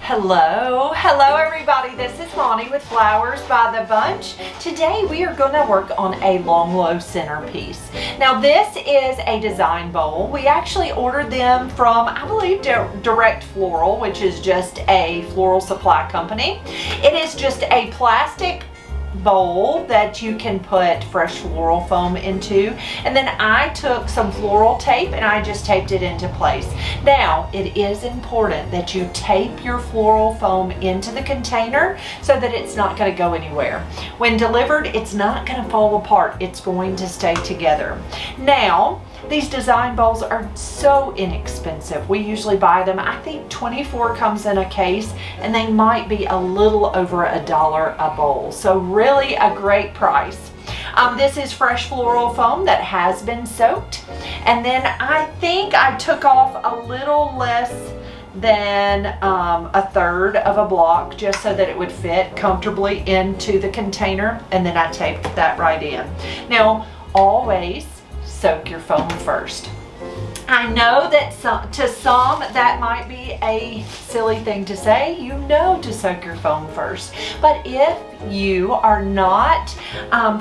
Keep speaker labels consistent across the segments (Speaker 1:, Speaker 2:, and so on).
Speaker 1: Hello everybody, this is Lonnie with Flowers by the Bunch. Today we are going to work on a long low centerpiece. Now this is a design bowl. We actually ordered them from, I believe, Direct Floral, which is just a floral supply company. It is just a plastic bowl that you can put fresh floral foam into, and then I took some floral tape and I just taped it into place. Now it is important that you tape your floral foam into the container so that it's not going to go anywhere. When delivered, it's not going to fall apart, it's going to stay together. Now these design bowls are so inexpensive. We usually buy them, I think 24 comes in a case, and they might be a little over $1 a bowl. So really a great price. This is fresh floral foam that has been soaked. And then I think I took off a little less than a third of a block just so that it would fit comfortably into the container. And then I taped that right in. Now, always soak your foam first. I know that to some that might be a silly thing to say, you know, to soak your foam first. But if you are not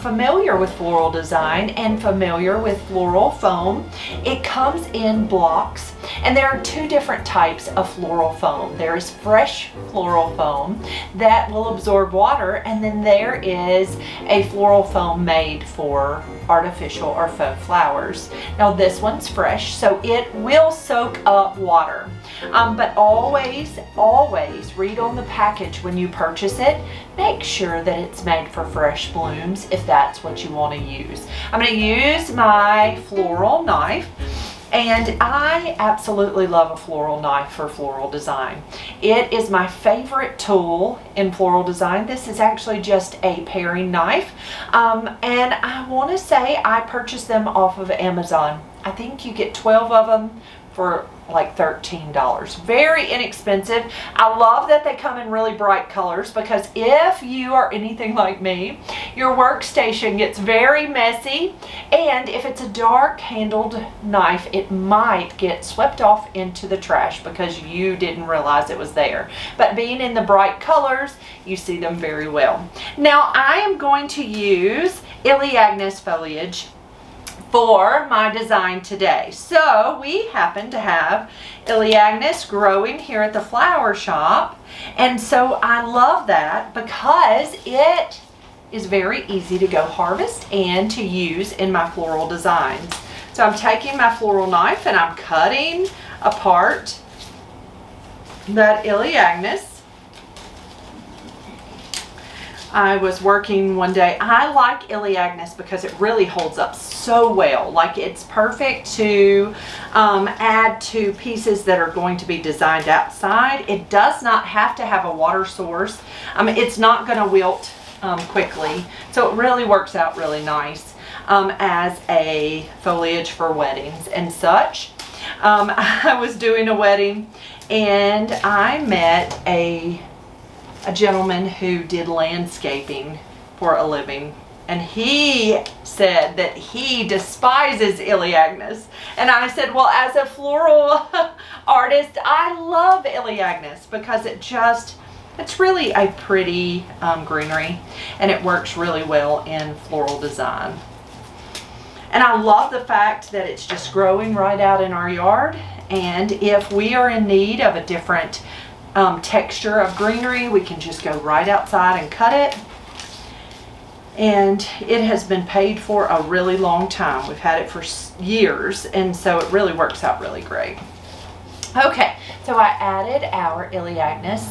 Speaker 1: familiar with floral design and familiar with floral foam, it comes in blocks, and there are two different types of floral foam. There is fresh floral foam that will absorb water, and then there is a floral foam made for artificial or faux flowers. Now this one's fresh, so it will soak up water. But always read on the package when you purchase it. Make sure that it's made for fresh blooms if that's what you want to use. I'm going to use my floral knife. And I absolutely love a floral knife for floral design. It is my favorite tool in floral design. This is actually just a paring knife. And I want to say I purchased them off of Amazon. I think you get 12 of them for like $13. Very inexpensive. I love that they come in really bright colors, because if you are anything like me, your workstation gets very messy, and if it's a dark handled knife, it might get swept off into the trash because you didn't realize it was there. But being in the bright colors, you see them very well. Now I am going to use Elaeagnus foliage for my design today. So we happen to have Elaeagnus growing here at the flower shop, and so I love that because it is very easy to go harvest and to use in my floral designs. So I'm taking my floral knife and I'm cutting apart that Elaeagnus. I was working one day. I like Elaeagnus because it really holds up so well. Like, it's perfect to add to pieces that are going to be designed outside. It does not have to have a water source. It's not going to wilt quickly. So it really works out really nice as a foliage for weddings and such. I was doing a wedding and I met a gentleman who did landscaping for a living, and he said that he despises Elaeagnus, and I said, well, as a floral artist, I love Elaeagnus because it's really a pretty greenery, and it works really well in floral design. And I love the fact that it's just growing right out in our yard, and if we are in need of a different texture of greenery, we can just go right outside and cut it. And it has been paid for a really long time. We've had it for years, and so it really works out really great. Okay, so I added our Elaeagnus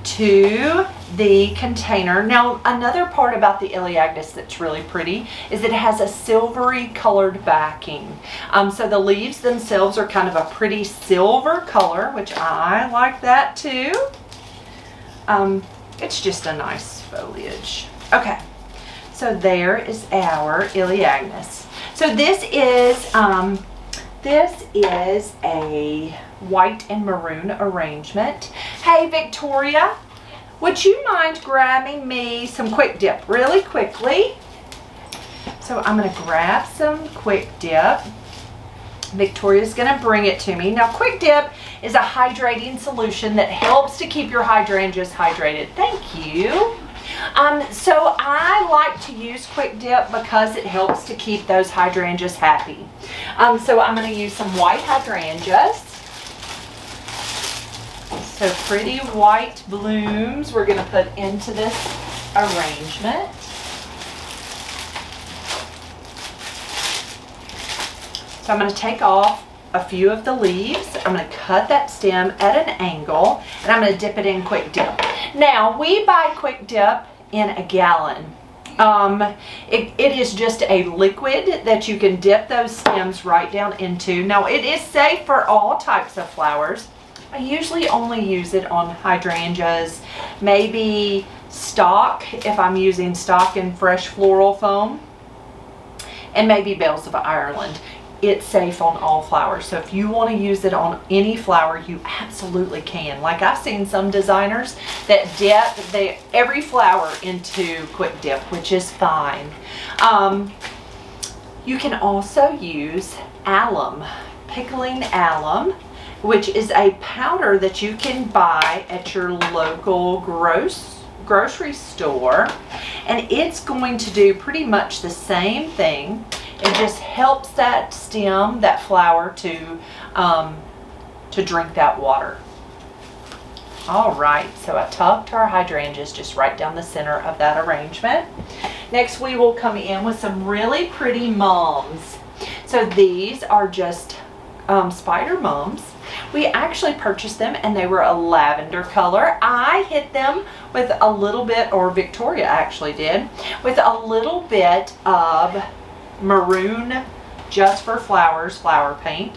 Speaker 1: to the container. Now, another part about the Elaeagnus that's really pretty is it has a silvery colored backing. So the leaves themselves are kind of a pretty silver color, which I like that too. It's just a nice foliage. Okay, so there is our Elaeagnus. So this is a white and maroon arrangement. Hey Victoria, would you mind grabbing me some Quick Dip really quickly? So I'm going to grab some Quick Dip, Victoria's gonna bring it to me. Now, Quick Dip is a hydrating solution that helps to keep your hydrangeas hydrated. Thank you. So I like to use Quick Dip because it helps to keep those hydrangeas happy. So I'm gonna use some white hydrangeas. So pretty white blooms we're gonna put into this arrangement. So I'm going to take off a few of the leaves. I'm going to cut that stem at an angle, and I'm going to dip it in Quick Dip. Now, we buy Quick Dip in a gallon. It is just a liquid that you can dip those stems right down into. Now, it is safe for all types of flowers. I usually only use it on hydrangeas, maybe stock if I'm using stock and fresh floral foam, and maybe bells of Ireland. It's safe on all flowers. So if you want to use it on any flower, you absolutely can. Like I've seen some designers that dip every flower into Quick Dip, which is fine. You can also use alum, pickling alum, which is a powder that you can buy at your local grocery store, and it's going to do pretty much the same thing. It just helps that stem, that flower, to drink that water. All right, so I tucked our hydrangeas just right down the center of that arrangement. Next, we will come in with some really pretty mums. So these are just spider mums. We actually purchased them and they were a lavender color. I hit them with a little bit, or Victoria actually did, with a little bit of maroon Just for Flowers flower paint.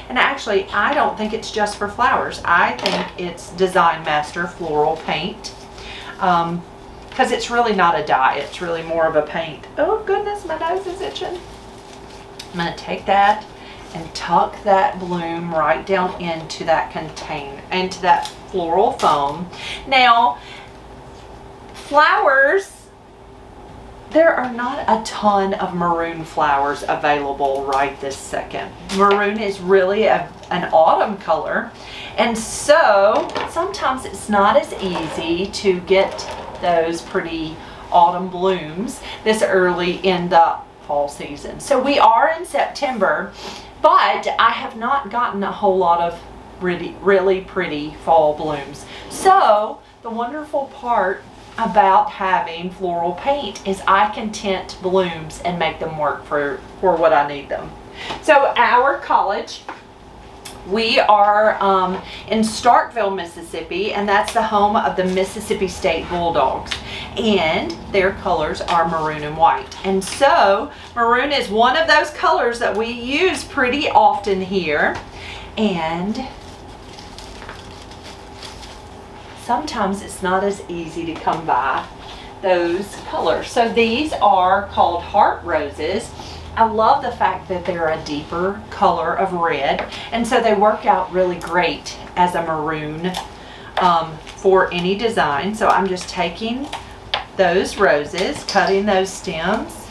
Speaker 1: And actually, I don't think it's Just for Flowers. I think it's Design Master floral paint, because it's really not a dye. It's really more of a paint. Oh goodness, my nose is itching. I'm going to take that and tuck that bloom right down into that into that floral foam. Now, flowers, there are not a ton of maroon flowers available right this second. Maroon is really an autumn color, and so sometimes it's not as easy to get those pretty autumn blooms this early in the fall season. So we are in September, but I have not gotten a whole lot of really pretty fall blooms. So the wonderful part about having floral paint is I can tint blooms and make them work for what I need them. So our college, we are in Starkville, Mississippi, and that's the home of the Mississippi State Bulldogs, and their colors are maroon and white. And so maroon is one of those colors that we use pretty often here, and sometimes it's not as easy to come by those colors. So these are called heart roses. I love the fact that they're a deeper color of red, and so they work out really great as a maroon for any design. So I'm just taking those roses, cutting those stems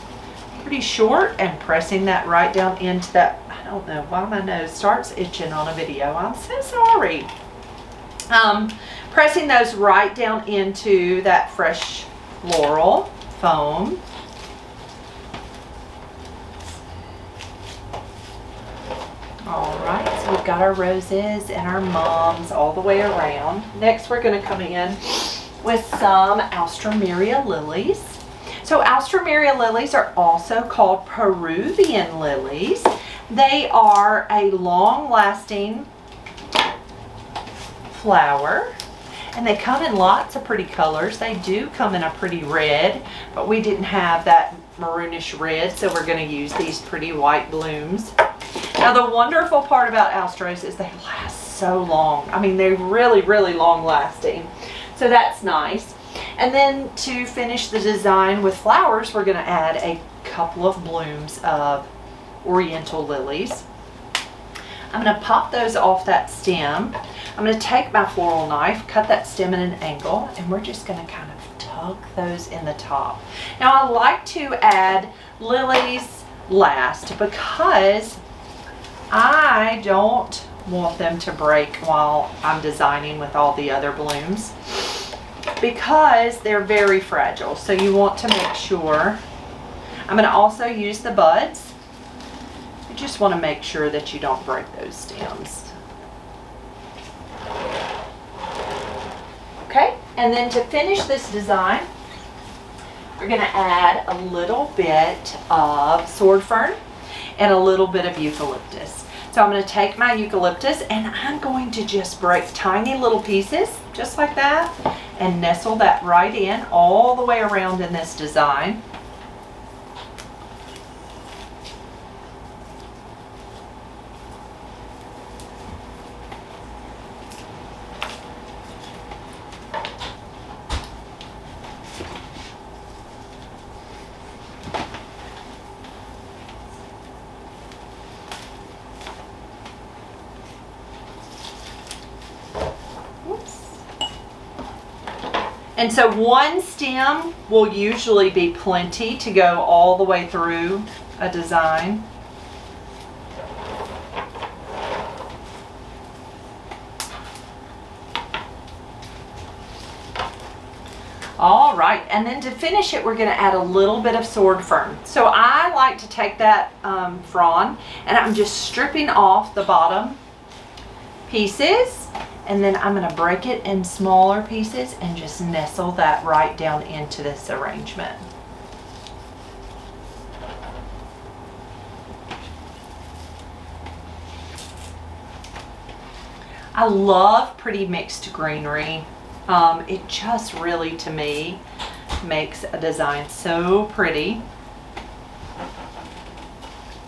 Speaker 1: pretty short, and pressing that right down into that. I don't know why my nose starts itching on a video. I'm so sorry. Pressing those right down into that fresh floral foam. All right, so we've got our roses and our mums all the way around. Next, we're going to come in with some Alstroemeria lilies. So Alstroemeria lilies are also called Peruvian lilies. They are a long-lasting flower, and they come in lots of pretty colors. They do come in a pretty red, but we didn't have that maroonish red, so we're going to use these pretty white blooms. Now, the wonderful part about Alstroes is they last so long. I mean, they're really, really long lasting. So that's nice. And then to finish the design with flowers, we're going to add a couple of blooms of Oriental lilies. I'm going to pop those off that stem. I'm going to take my floral knife, cut that stem at an angle, and we're just going to kind of tuck those in the top. Now, I like to add lilies last because I don't want them to break while I'm designing with all the other blooms because they're very fragile. So you want to make sure. I'm going to also use the buds. You just want to make sure that you don't break those stems. Okay, and then to finish this design, we're going to add a little bit of sword fern and a little bit of eucalyptus. So I'm going to take my eucalyptus and I'm going to just break tiny little pieces, just like that, and nestle that right in all the way around in this design. And so one stem will usually be plenty to go all the way through a design. All right, and then to finish it, we're going to add a little bit of sword fern. So I like to take that frond and I'm just stripping off the bottom pieces. And then I'm going to break it in smaller pieces and just nestle that right down into this arrangement. I love pretty mixed greenery. It just really, to me, makes a design so pretty.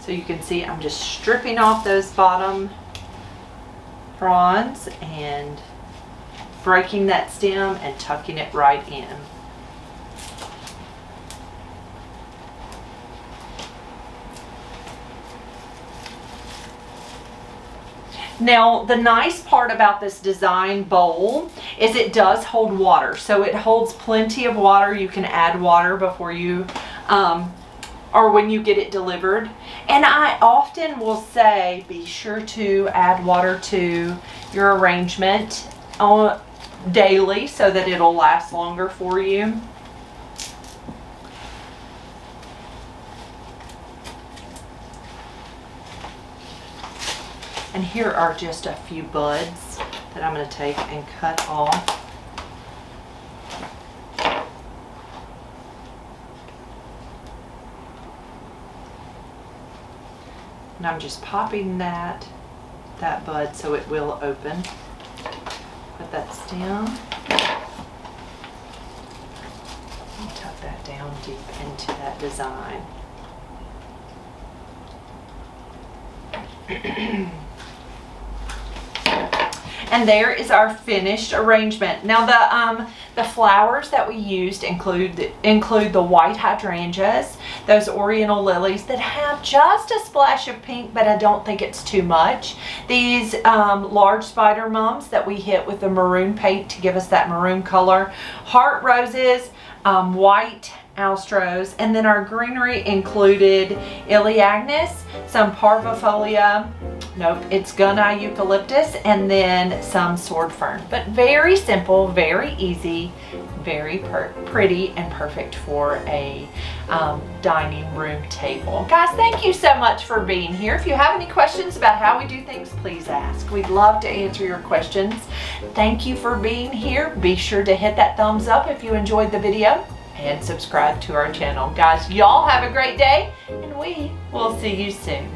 Speaker 1: So you can see I'm just stripping off those bottom fronds and breaking that stem and tucking it right in. Now, the nice part about this design bowl is it does hold water. So it holds plenty of water. You can add water before you or when you get it delivered. And I often will say be sure to add water to your arrangement daily so that it'll last longer for you. And here are just a few buds that I'm going to take and cut off. And I'm just popping that bud so it will open. Put that stem. And tuck that down deep into that design. And there is our finished arrangement. Now the flowers that we used include the white hydrangeas, those oriental lilies that have just a splash of pink, but I don't think it's too much. These large spider mums that we hit with the maroon paint to give us that maroon color, heart roses, white astros, and then our greenery included Elaeagnus, some parvifolia, nope, it's gunai eucalyptus, and then some sword fern. But very simple, very easy, very pretty, and perfect for a dining room table. Guys, thank you so much for being here. If you have any questions about how we do things, please ask. We'd love to answer your questions. Thank you for being here. Be sure to hit that thumbs up if you enjoyed the video and subscribe to our channel. Guys, y'all have a great day, and we will see you soon.